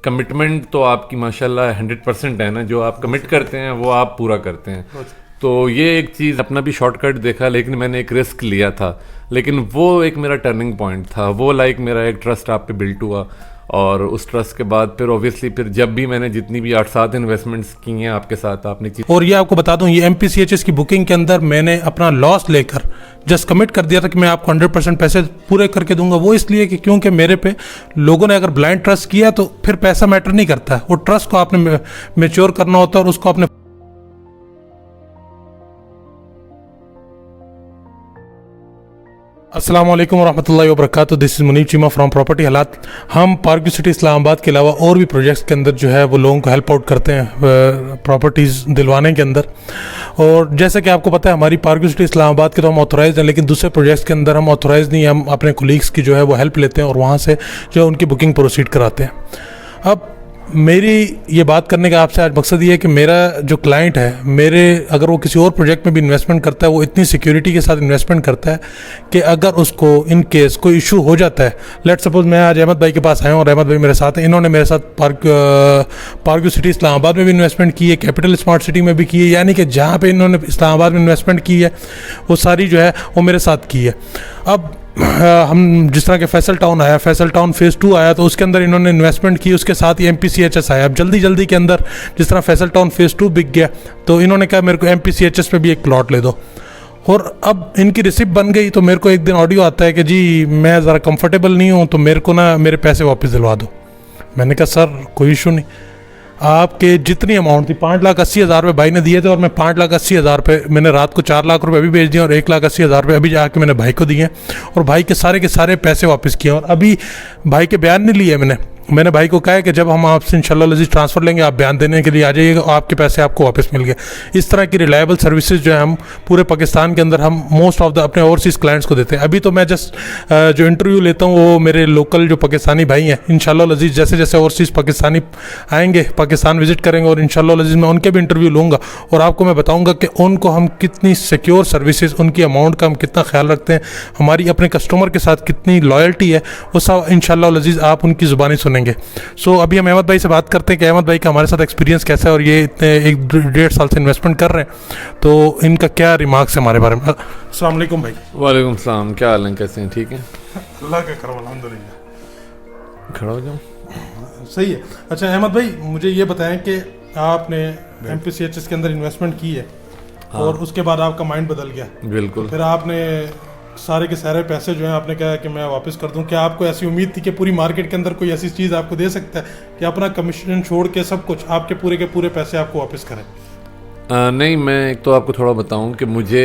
Commitment तो आपकी माशाल्लाह 100% है ना, जो आप कमिट करते हैं वो आप पूरा करते हैं। तो ये एक चीज़, अपना भी शॉर्टकट देखा लेकिन मैंने एक रिस्क लिया था, लेकिन वो एक मेरा टर्निंग पॉइंट था। वो मेरा एक ट्रस्ट आप पे बिल्ट हुआ, और उस ट्रस्ट के बाद फिर ऑब्वियसली फिर जब भी मैंने जितनी भी 8-7 इन्वेस्टमेंट्स की हैं आपके साथ, आपने और ये आपको बता दूं, ये MPCHS की बुकिंग के अंदर मैंने अपना लॉस लेकर जस्ट कमिट कर दिया था कि मैं आपको 100% पैसे पूरे करके दूंगा। वो इसलिए कि क्योंकि मेरे पे लोगों ने अगर ब्लाइंड ट्रस्ट किया तो फिर पैसा मैटर नहीं करता है। वो ट्रस्ट को आपने मेच्योर करना होता है और उसको आपने। अस्सलाम वालेकुम वरहमतुल्लाहि वबरकातुहू। This is Munib Cheema from property Halaat. हम पार्क व्यू सिटी इस्लामाबाद के अलावा और भी प्रोजेक्ट्स के अंदर जो है वो लोगों को हेल्प आउट करते हैं प्रॉपर्टीज़ दिलवाने के अंदर। और जैसे कि आपको पता है, हमारी पार्क व्यू सिटी इस्लामाबाद के तो हम ऑथोराइज हैं, लेकिन दूसरे प्रोजेक्ट्स के अंदर हम ऑथोराइज नहीं, हम अपने कोलीग्स की जो है वो हेल्प लेते हैं और वहाँ से जो है उनकी बुकिंग प्रोसीड कराते हैं। अब मेरी ये बात करने का आपसे आज मकसद ये है कि मेरा जो क्लाइंट है, मेरे अगर वो किसी और प्रोजेक्ट में भी इन्वेस्टमेंट करता है, वो इतनी सिक्योरिटी के साथ इन्वेस्टमेंट करता है कि अगर उसको इन केस कोई इशू हो जाता है, लेट सपोज मैं आज अहमद भाई के पास आया हूँ और अहमद भाई मेरे साथ हैं, इन्होंने मेरे साथ पार्क व्यू सिटी इस्लामाबाद में भी इन्वेस्टमेंट की है, कैपिटल स्मार्ट सिटी में भी की है, यानी कि जहाँ पर इन्होंने इस्लामाबाद में इन्वेस्टमेंट की है वो सारी जो है वो मेरे साथ की है। अब हम जिस तरह के फैसल टाउन आया, फैसल टाउन फेज़ 2 आया, तो उसके अंदर इन्होंने इन्वेस्टमेंट की, उसके साथ ही MPCHS आया। अब जल्दी के अंदर जिस तरह फैसल टाउन फेज़ 2 बिक गया, तो इन्होंने कहा मेरे को MPCHS पे भी एक प्लॉट ले दो। और अब इनकी रिसिप्ट बन गई, तो मेरे को एक दिन ऑडियो आता है कि जी मैं ज़रा कंफर्टेबल नहीं हूँ, तो मेरे को ना मेरे पैसे वापस दिलवा दो। मैंने कहा सर कोई इशू नहीं, आपके जितनी अमाउंट थी 5,80,000 रुपये भाई ने दिए थे, और मैं 5,80,000 रुपये मैंने रात को 4 लाख रुपये अभी भेज दिए और 1,80,000 रुपये अभी जाके मैंने भाई को दिए, और भाई के सारे पैसे वापस किए। और अभी भाई के बयान नहीं लिए मैंने भाई को कहा है कि जब हम आपसे इंशाल्लाह लजीज ट्रांसफ़र लेंगे, आप बयान देने के लिए आ जाइएगा, आपके पैसे आपको वापस मिल गए। इस तरह की रिलायबल सर्विसेज जो है हम पूरे पाकिस्तान के अंदर हम मोस्ट ऑफ द अपने ओवरसीज़ क्लाइंट्स को देते हैं। अभी तो मैं जस्ट जो इंटरव्यू लेता हूँ वो मेरे लोकल जो पाकिस्तानी भाई हैं, इंशाल्लाह लजीज जैसे जैसे ओवरसीज़ पाकिस्तानी आएंगे, पाकिस्तान विजिट करेंगे, और इंशाल्लाह लजीज मैं उनके भी इंटरव्यू लूँगा और आपको मैं बताऊँगा कि उनको हम कितनी सिक्योर सर्विसेज, उनकी अमाउंट का हम कितना ख्याल रखते हैं, हमारी अपने कस्टमर के साथ कितनी लॉयल्टी है, वो सब इंशाल्लाह लजीज आप उनकी ज़ुबानी सुनेंगे। सो अभी हम अहमद भाई से बात करते हैं कि अहमद भाई का हमारे साथ एक्सपीरियंस कैसा है, और ये इतने 1-1.5 साल से इन्वेस्टमेंट कर रहे हैं, तो इनका क्या रिमार्क्स है हमारे बारे में। अस्सलाम वालेकुम भाई। वालेकुम सलाम, क्या हाल है, कैसे हैं? ठीक है, अल्लाह का करम, अल्हम्दुलिल्लाह। खड़ा हो जाओ। सही है। अच्छा अहमद भाई, मुझे ये बताएं कि आपने MPCHS के अंदर इन्वेस्टमेंट की है, हाँ, और उसके बाद आपका माइंड बदल गया। बिल्कुल। फिर आपने सारे के सारे पैसे जो हैं आपने कहा कि मैं वापस कर दूं। क्या आपको ऐसी उम्मीद थी कि पूरी मार्केट के अंदर कोई ऐसी चीज़ आपको दे सकता है कि अपना कमीशन छोड़ के सब कुछ आपके पूरे के पूरे पैसे आपको वापस करें? नहीं, मैं एक तो आपको थोड़ा बताऊं कि मुझे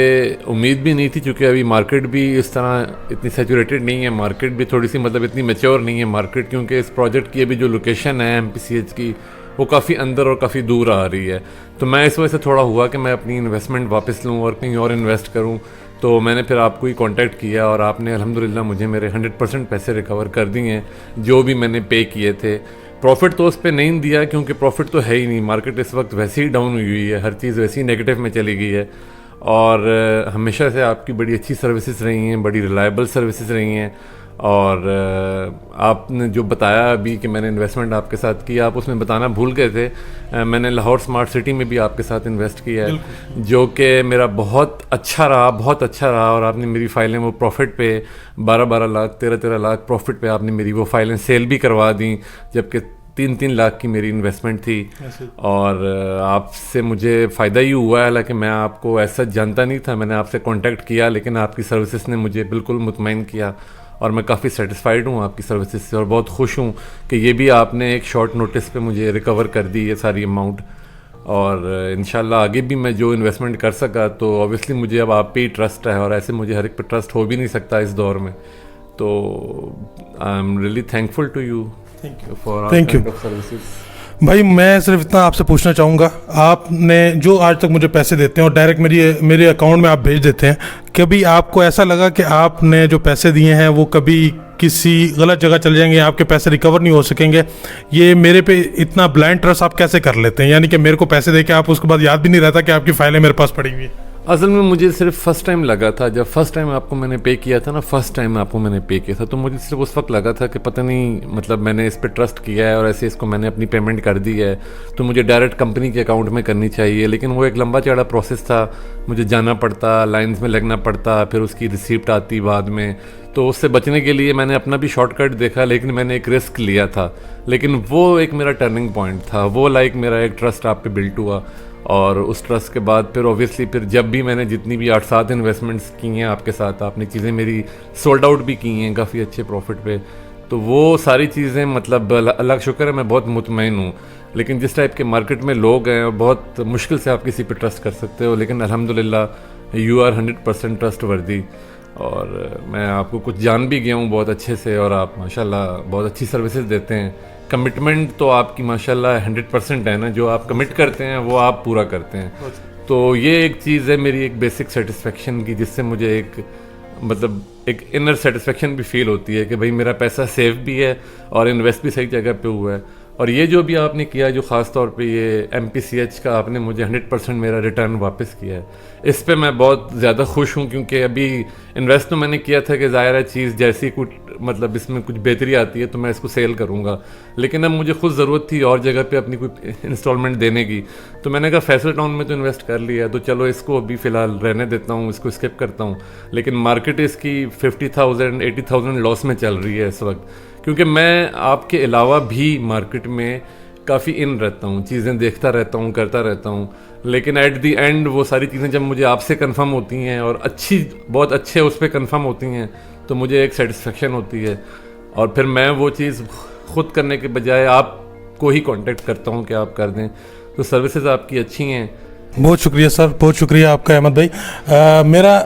उम्मीद भी नहीं थी, क्योंकि अभी मार्केट भी इस तरह इतनी सैचुरेटेड नहीं है, मार्केट भी थोड़ी सी मतलब इतनी मैच्योर नहीं है मार्केट, क्योंकि इस प्रोजेक्ट की अभी जो लोकेशन है MPCH की वो काफ़ी अंदर और काफ़ी दूर आ रही है। तो मैं इस वजह से थोड़ा हुआ कि मैं अपनी इन्वेस्टमेंट वापस लूँ और कहीं और इन्वेस्ट करूँ। तो मैंने फिर आपको ही कांटेक्ट किया, और आपने अल्हम्दुलिल्लाह मुझे मेरे 100% पैसे रिकवर कर दिए हैं, जो भी मैंने पे किए थे। प्रॉफिट तो उस पर नहीं दिया, क्योंकि प्रॉफिट तो है ही नहीं, मार्केट इस वक्त वैसे ही डाउन हुई है, हर चीज़ वैसे ही नेगेटिव में चली गई है। और हमेशा से आपकी बड़ी अच्छी सर्विसेज रही हैं, बड़ी रिलायबल सर्विसेज रही हैं, और आपने जो बताया अभी कि मैंने इन्वेस्टमेंट आपके साथ किया, आप उसमें बताना भूल गए थे, मैंने लाहौर स्मार्ट सिटी में भी आपके साथ इन्वेस्ट किया है, जो कि मेरा बहुत अच्छा रहा। और आपने मेरी फाइलें वो प्रॉफिट पे 12-12 लाख 13-13 लाख प्रॉफिट पे आपने मेरी वो फाइलें सेल भी करवा दी, जबकि 3-3 लाख की मेरी इन्वेस्टमेंट थी। और आपसे मुझे फ़ायदा ही हुआ है, हालांकि मैं आपको ऐसा जानता नहीं था, मैंने आपसे कांटेक्ट किया, लेकिन आपकी सर्विसेज ने मुझे बिल्कुल मुतमईन किया, और मैं काफ़ी सेटिस्फाइड हूँ आपकी सर्विसेज से, और बहुत खुश हूँ कि ये भी आपने एक शॉर्ट नोटिस पे मुझे रिकवर कर दी ये सारी अमाउंट। और इंशाल्लाह आगे भी मैं जो इन्वेस्टमेंट कर सका, तो ऑब्वियसली मुझे अब आप पे ही ट्रस्ट है, और ऐसे मुझे हर एक पे ट्रस्ट हो भी नहीं सकता इस दौर में। तो I am really thankful to you for services. भाई मैं सिर्फ इतना आपसे पूछना चाहूँगा, आपने जो आज तक मुझे पैसे देते हैं और डायरेक्ट मेरे अकाउंट में आप भेज देते हैं, कभी आपको ऐसा लगा कि आपने जो पैसे दिए हैं वो कभी किसी गलत जगह चले जाएंगे, आपके पैसे रिकवर नहीं हो सकेंगे? ये मेरे पे इतना ब्लाइंड ट्रस्ट आप कैसे कर लेते हैं, यानी कि मेरे को पैसे दे के आप उसके बाद याद भी नहीं रहता कि आपकी फाइलें मेरे पास पड़ी हुई है? असल में मुझे सिर्फ फर्स्ट टाइम लगा था, जब फर्स्ट टाइम आपको मैंने पे किया था ना, फर्स्ट टाइम आपको मैंने पे किया था, तो मुझे सिर्फ उस वक्त लगा था कि पता नहीं, मतलब मैंने इस पे ट्रस्ट किया है और ऐसे इसको मैंने अपनी पेमेंट कर दी है तो मुझे डायरेक्ट कंपनी के अकाउंट में करनी चाहिए। लेकिन वो एक लंबा चौड़ा प्रोसेस था, मुझे जाना पड़ता, लाइन्स में लगना पड़ता, फिर उसकी रिसिप्ट आती बाद में। तो उससे बचने के लिए मैंने अपना भी शॉर्टकट देखा, लेकिन मैंने एक रिस्क लिया था। लेकिन वो एक मेरा टर्निंग पॉइंट था, वो लाइक मेरा एक ट्रस्ट आप पे बिल्ट हुआ। और उस ट्रस्ट के बाद फिर ऑब्वियसली फिर जब भी मैंने जितनी भी 8-7 इन्वेस्टमेंट्स की हैं आपके साथ, आपने चीज़ें मेरी सोल्ड आउट भी की हैं काफ़ी अच्छे प्रॉफिट पे, तो वो सारी चीज़ें मतलब अल्लाह का शुक्र है मैं बहुत मुतमईन हूँ। लेकिन जिस टाइप के मार्केट में लोग हैं बहुत मुश्किल से आप किसी पे ट्रस्ट कर सकते हो, लेकिन अल्हम्दुलिल्लाह यू आर 100% ट्रस्ट वर्दी। और मैं आपको कुछ जान भी गया हूँ बहुत अच्छे से, और आप माशाल्लाह बहुत अच्छी सर्विसेज देते हैं। कमिटमेंट तो आपकी माशाल्लाह 100% है ना, जो आप कमिट करते हैं वो आप पूरा करते हैं। तो ये एक चीज़ है मेरी एक बेसिक सेटिस्फेक्शन की, जिससे मुझे एक मतलब एक इनर सेटिस्फेक्शन भी फील होती है कि भाई मेरा पैसा सेफ भी है और इन्वेस्ट भी सही जगह पे हुआ है। और ये जो भी आपने किया, जो ख़ास तौर पे ये MPCH का आपने मुझे 100% मेरा रिटर्न वापस किया है, इस पे मैं बहुत ज़्यादा खुश हूँ। क्योंकि अभी इन्वेस्ट तो मैंने किया था कि ज़ाहिर है चीज़ जैसी कुछ मतलब इसमें कुछ बेहतरी आती है तो मैं इसको सेल करूँगा, लेकिन अब मुझे खुद ज़रूरत थी और जगह पे अपनी कोई इंस्टॉलमेंट देने की। तो मैंने कहा फैसल टाउन में तो इन्वेस्ट कर लिया, तो चलो इसको अभी फ़िलहाल रहने देता हूँ, इसको स्किप करता हूँ। लेकिन मार्केट इसकी 50,000 80,000 लॉस में चल रही है इस वक्त, क्योंकि मैं आपके अलावा भी मार्केट में काफ़ी इन रहता हूँ, चीज़ें देखता रहता हूँ, करता रहता हूँ। लेकिन एट दी एंड वो सारी चीज़ें जब मुझे आपसे कंफर्म होती हैं और अच्छी बहुत अच्छे उस पर कंफर्म होती हैं, तो मुझे एक सेटिस्फेक्शन होती है। और फिर मैं वो चीज़ खुद करने के बजाय आपको ही कांटेक्ट करता हूँ कि आप कर दें। तो सर्विसेज आपकी अच्छी हैं। बहुत शुक्रिया सर, बहुत शुक्रिया आपका अहमद भाई। मेरा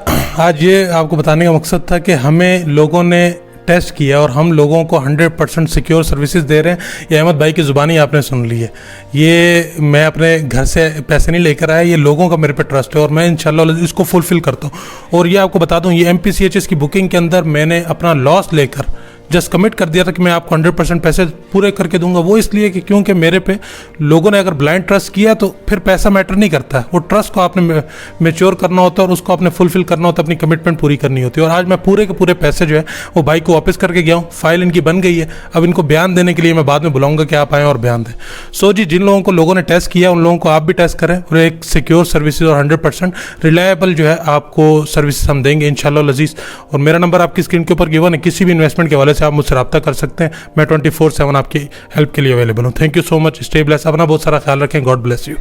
आज ये आपको बताने का मकसद था कि हमें लोगों ने टेस्ट किया और हम लोगों को 100% सिक्योर सर्विसेज दे रहे हैं। ये अहमद भाई की ज़ुबानी आपने सुन ली है, ये मैं अपने घर से पैसे नहीं लेकर आया, ये लोगों का मेरे पे ट्रस्ट है और मैं इंशाल्लाह इसको फुलफ़िल करता हूँ। और ये आपको बता दूँ, ये MPCH की बुकिंग के अंदर मैंने अपना लॉस लेकर जस्ट कमिट कर दिया था कि मैं आपको 100% पैसे पूरे करके दूंगा। वो इसलिए कि क्योंकि मेरे पे लोगों ने अगर ब्लाइंड ट्रस्ट किया तो फिर पैसा मैटर नहीं करता है, वो ट्रस्ट को आपने मेच्योर करना होता है और उसको आपने फुलफिल करना होता है, अपनी कमिटमेंट पूरी करनी होती है। और आज मैं पूरे के पूरे पैसे जो है वो भाई को वापस करके गया हूँ, फाइल इनकी बन गई है। अब इनको बयान देने के लिए मैं बाद में बुलाऊंगा कि आप आएँ और बयान दें। सो जी, जिन लोगों को लोगों ने टेस्ट किया उन लोगों को आप भी टेस्ट करें और एक सिक्योर सर्विसेज और 100% रिलायबल जो है आपको सर्विसेज हम देंगे इंशाल्लाह अज़ीज़। और मेरा नंबर आपकी स्क्रीन के ऊपर गिवन है, किसी भी इन्वेस्टमेंट के हवाले से आप मुझसे रब्ता कर सकते हैं। मैं 24/7 आपकी हेल्प के लिए अवेलेबल हूँ। Thank you so much, stay bless, अपना बहुत सारा ख्याल रखें, गॉड ब्लेस यू।